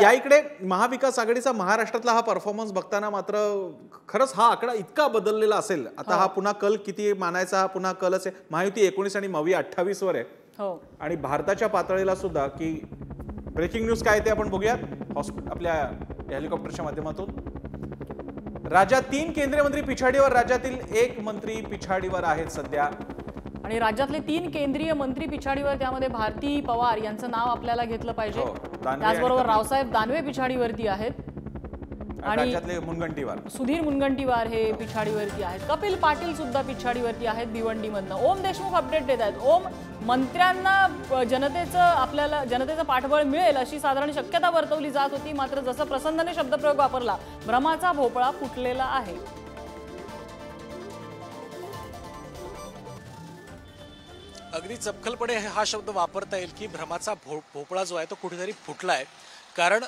त्या इकडे महाविकास आघाडीचा महाराष्ट्रातला हा परफॉर्मन्स बघताना मात्र खरंच हा आकडा इतका बदललेला असेल. आता हा पुन्हा कल किती मानायचा, हा पुन्हा कलच आहे. महायुती 19 आणि मवी 28 वर आहे. आणि भारताच्या पातळीला सुद्धा की ब्रेकिंग न्यूज काय ते आपण बघूयात आपल्या हेलिकॉप्टरच्या माध्यमातून. राज्यात 3 केंद्रीय मंत्री पिछाडीवर, राज्यातील 1 मंत्री पिछाडीवर आहेत सध्या. आणि राज्यातले 3 केंद्रीय मंत्री पिछाडीवर, त्यामध्ये भारती पवार यांचं नाव आपल्याला घेतलं पाहिजे. त्याचबरोबर रावसाहेब दानवे पिछाडीवरती आहेत आणि राज्यातले मुनगंटीवार, सुधीर मुनगंटीवार हे पिछाडीवरती आहेत. कपिल पाटील सुद्धा पिछाडीवरती आहेत भिवंडी मधनं. ओम देशमुख अपडेट देत आहेत. ओम, मंत्र्यांना जनतेचं पाठबळ मिळेल अशी साधारण शक्यता वर्तवली जात होती, मात्र जसं प्रसन्नने शब्दप्रयोग वापरला, भ्रमाचा भोपळा फुटलेला आहे. अगदी चपखलपणे हा शब्द वापरता येईल की भ्रमाचा भोपळा जो आहे तो कुठेतरी फुटलाय. कारण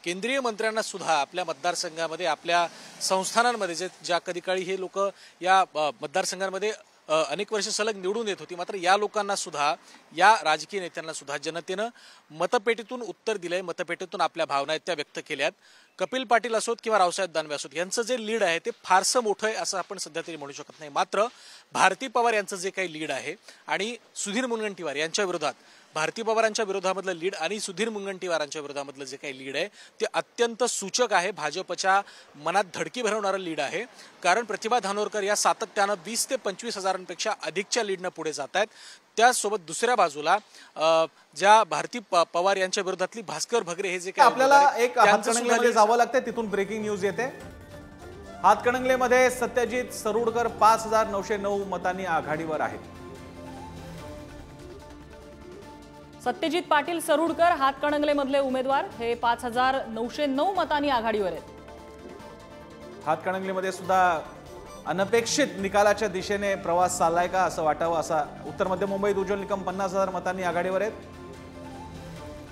केंद्रीय मंत्र्यांना सुद्धा आपल्या मतदारसंघामध्ये, आपल्या संस्थानांमध्ये ज्या कधी काळी हे लोक या मतदारसंघांमध्ये अनेक वर्ष सलग निवडून येत होती, मात्र या लोकांना सुद्धा, या राजकीय नेत्यांना सुद्धा जनतेनं मतपेटीतून उत्तर दिलंय, मतपेटीतून आपल्या भावना आहेत त्या व्यक्त केल्यात. कपिल पाटील असोत किंवा रावसाहेब दानवे असोत, यांचं जे लीड आहे ते फारसं मोठं आहे असं आपण सध्या तरी म्हणू शकत नाही. मात्र भारती पवार यांचं जे काही लीड आहे आणि सुधीर मुनगंटीवार यांच्या विरोधात, भारती पवारांच्या विरोधामधलं लीड आणि सुधीर मुनगंटीवारांच्या विरोधामधलं जे काही लीड आहे ते अत्यंत सूचक आहे. भाजपच्या मनात धडकी भरवणारं लीड आहे. कारण प्रतिभा धानोरकर या सातत्यानं 20 ते 25 हजारांपेक्षा अधिकच्या लीडनं पुढे जात आहेत. त्यासोबत दुसऱ्या बाजूला ज्या भारती पवार यांच्या विरोधातली भास्कर भगरे हे जे काही आपल्याला एक हातकणंगलेमध्ये जावं लागतंय, तिथून ब्रेकिंग न्यूज येते. हातकणंगलेमध्ये सत्यजित सरुडकर 5909 मतांनी आघाडीवर आहेत. सत्यजित पाटील सरुडकर हातकणंगलेमधले उमेदवार हे 5909 मतांनी आघाडीवर आहेत. हातकणंगलेमध्ये सुद्धा अनपेक्षित निकालाच्या दिशेने प्रवास चाललाय का असं वाटावं. असा उत्तर मध्य मुंबईत उज्ज्वल निकम 50,000 मतांनी आघाडीवर आहेत.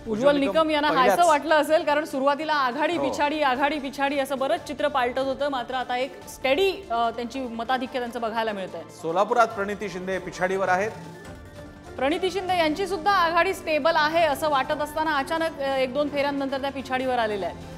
उज्ज्वल निकम यांना हायचं वाटलं असेल, कारण सुरुवातीला आघाडी पिछाडी असं बरंच चित्र पालटत होतं, मात्र आता एक स्टेडी त्यांची मताधिक्य त्यांचं बघायला मिळतंय. सोलापुरात प्रणिती शिंदे पिछाडीवर आहेत. प्रणिती शिंदे यांची सुद्धा आघाडी स्टेबल आहे असं वाटत असताना अचानक 1-2 फेऱ्यांनंतर त्या पिछाडीवर आलेल्या आहेत.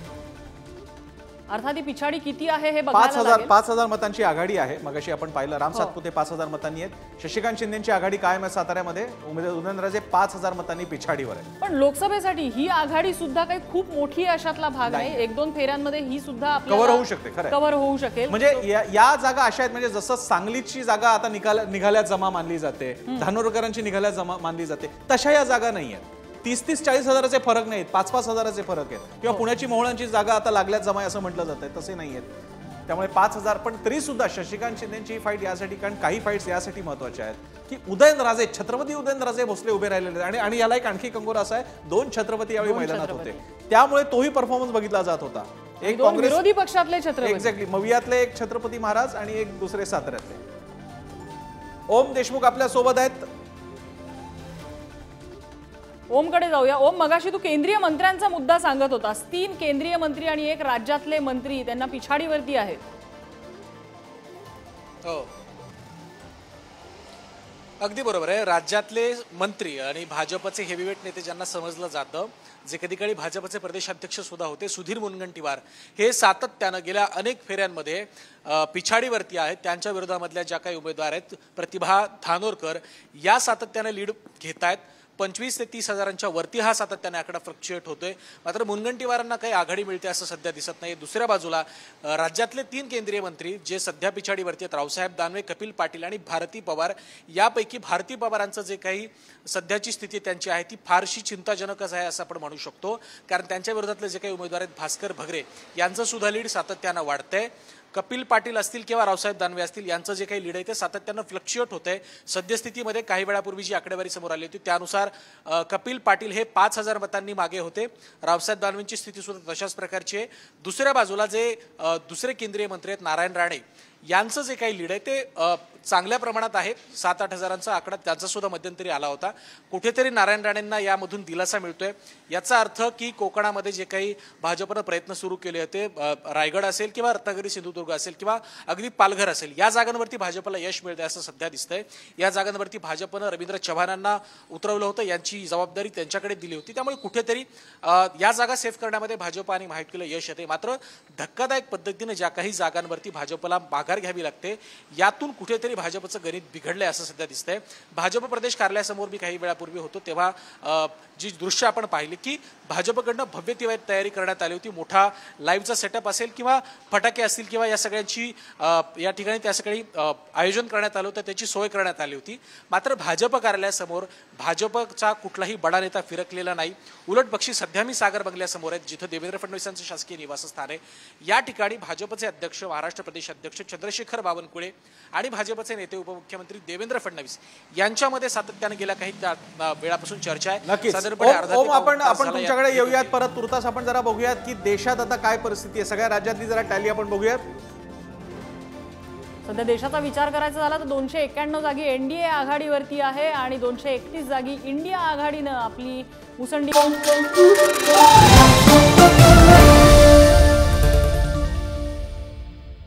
अर्थात ही पिछाडी किती आहे हे बघायला लागेल. 5,000 मतांची आघाडी आहे. मगाशी आपण पाहिलं राम सातपुते 5,000 मतांनी आहेत. शशिकांत शिंदेची आघाडी कायम आहे साताऱ्यामध्ये. उदयनराजे 5,000 मतांनी पिछाडीवर आहे. पण लोकसभेसाठी ही आघाडी सुद्धा काही खूप मोठी अशातला भाग नाही. 1-2 फेऱ्यांमध्ये ही सुद्धा कव्हर होऊ शकते. खरं कव्हर होऊ शकेल. म्हणजे या जागा अशा आहेत, म्हणजे जसं सांगलीची जागा आता निघाल्या जमा मानली जाते, धानोरकरांची निघाल्या जमा मानली जाते, तशा या जागा नाही आहेत. 30-40 हजाराचे फरक नाहीत, 5-5 हजाराचे फरक आहेत. किंवा पुण्याची मोहळांची जागा आता लागल्यात जमा असं म्हटलं जात आहे, तसे नाही आहेत. त्यामुळे 5,000. पण तरी सुद्धा शशिकांत शिंदेची फाईट यासाठी, कारण काही फाईट्स यासाठी महत्वाच्या आहेत की उदयनराजे, छत्रपती उदयनराजे भोसले उभे राहिलेले आहेत. आणि याला एक आणखी कंगोर असा आहे, 2 छत्रपती यावेळी मैदानात होते, त्यामुळे तोही परफॉर्मन्स बघितला जात होता. एक काँग्रेस विरोधी पक्षातले छत्रपती, एक्झॅक्टली, मवियातले एक छत्रपती महाराज आणि एक दुसरे साताऱ्यातले. ओम देशमुख आपल्या सोबत आहेत. ओमकडे जाऊया. ओम, मगाशी तू केंद्रीय मंत्र्यांचा मुद्दा सांगत होतास. 3 केंद्रीय मंत्री आणि 1 राज्यातले मंत्री त्यांना पिछाडीवरती आहेत. हो, अगदी बरोबर आहे. राज्यातले मंत्री आणि भाजपचे हेवीवेट नेते ज्यांना समजलं जातं, जे कधी काळी भाजपचे प्रदेशाध्यक्ष सुद्धा होते, सुधीर मुनगंटीवार, हे सातत्यानं गेल्या अनेक फेऱ्यांमध्ये पिछाडीवरती आहेत. त्यांच्या विरोधामधल्या ज्या काही उमेदवार आहेत, प्रतिभा धानोरकर, या सातत्यानं लीड घेत आहेत. 25 ते 30 हजारांच्या वरती हा सातत्याने आकडा फ्लक्च्युएट होतोय. मात्र मुनगंटीवारांना काही आघाडी मिळते असं सध्या दिसत नाही. दुसऱ्या बाजूला राज्यातले 3 केंद्रीय मंत्री जे सध्या पिछाडीवरती आहेत, रावसाहेब दानवे, कपिल पाटील आणि भारती पवार, यापैकी भारती पवारांचं जे काही सध्याची स्थिती त्यांची आहे ती फारशी चिंताजनकच आहे असं आपण म्हणू शकतो. कारण त्यांच्या विरोधातले जे काही उमेदवार आहेत, भास्कर भगरे, यांचं सुद्धा लीड सातत्यानं वाढतंय. कपिल पाटील असतील किंवा रावसाहेब दानवे असतील, यांचं जे काही लीड आहे ते सातत्यानं फ्लक्च्युएट होतंय. सद्यस्थितीमध्ये काही वेळापूर्वी जी आकडेवारी समोर आली होती त्यानुसार कपिल पाटील हे 5,000 मतांनी मागे होते. रावसाहेब दानवेंची स्थिती सुद्धा तशाच प्रकारची आहे. दुसऱ्या बाजूला जे दुसरे केंद्रीय मंत्री आहेत, नारायण राणे, यांचं जे काही लीड आहे ते चांगल्या प्रमाणात आहे. 7-8 हजारांचा आकडा त्यांचा सुद्धा मध्यंतरी आला होता. कुठेतरी नारायण राणेंना यामधून दिलासा मिळतोय. याचा अर्थ की कोकणामध्ये जे काही भाजपनं प्रयत्न सुरू केले होते, रायगड असेल किंवा रत्नागिरी सिंधुदुर्ग असेल किंवा अगदी पालघर असेल, या जागांवरती भाजपला यश मिळतंय असं सध्या दिसतंय. या जागांवरती भाजपनं रवींद्र चव्हाणांना उतरवलं होतं, यांची जबाबदारी त्यांच्याकडे दिली होती. त्यामुळे कुठेतरी या जागा सेफ करण्यामध्ये भाजप आणि महायुतीला यश येते. मात्र धक्कादायक पद्धतीने ज्या काही जागांवरती भाजपला माघार घ्यावी लागते, यातून कुठेतरी भाजपचं गणित बिघडलंय असं सध्या दिसतंय. भाजप प्रदेश कार्यालयासमोर मी काही वेळापूर्वी होतो तेव्हा जी दृश्य आपण पाहिली की भाजपकडनं भव्य तयारी करण्यात आली होती. मोठा लाईव्हचा सेटअप असेल किंवा फटाके असतील किंवा या सगळ्यांची या ठिकाणी त्या सगळी आयोजन करण्यात आलं होतं, त्याची सोय करण्यात आली होती. मात्र भाजप कार्यालयासमोर भाजपचा कुठलाही बडा नेता फिरकलेला नाही. उलट पक्षी सध्या मी सागर बंगल्यासमोर आहेत, जिथं देवेंद्र फडणवीसांचं शासकीय निवासस्थान आहे. या ठिकाणी भाजपचे अध्यक्ष, महाराष्ट्र प्रदेश अध्यक्ष चंद्रशेखर बावनकुळे आणि भाजपचे नेते उपमुख्यमंत्री देवेंद्र फडणवीस यांच्यामध्ये सातत्याने गेल्या काही वेळापासून चर्चा आहे. नक्कीच. ओम, आपण तुमच्याकडे येऊयात परत. तुर्तास आपण जरा बघूयात की देशात आता काय परिस्थिती आहे, सगळ्या राज्यातली जरा टॅली आपण बघूयात. सध्या देशाचा विचार करायचा झाला तर 291 जागी एनडीए आघाडीवरती आहे आणि 231 जागी इंडिया आघाडीनं आपली मुसंडी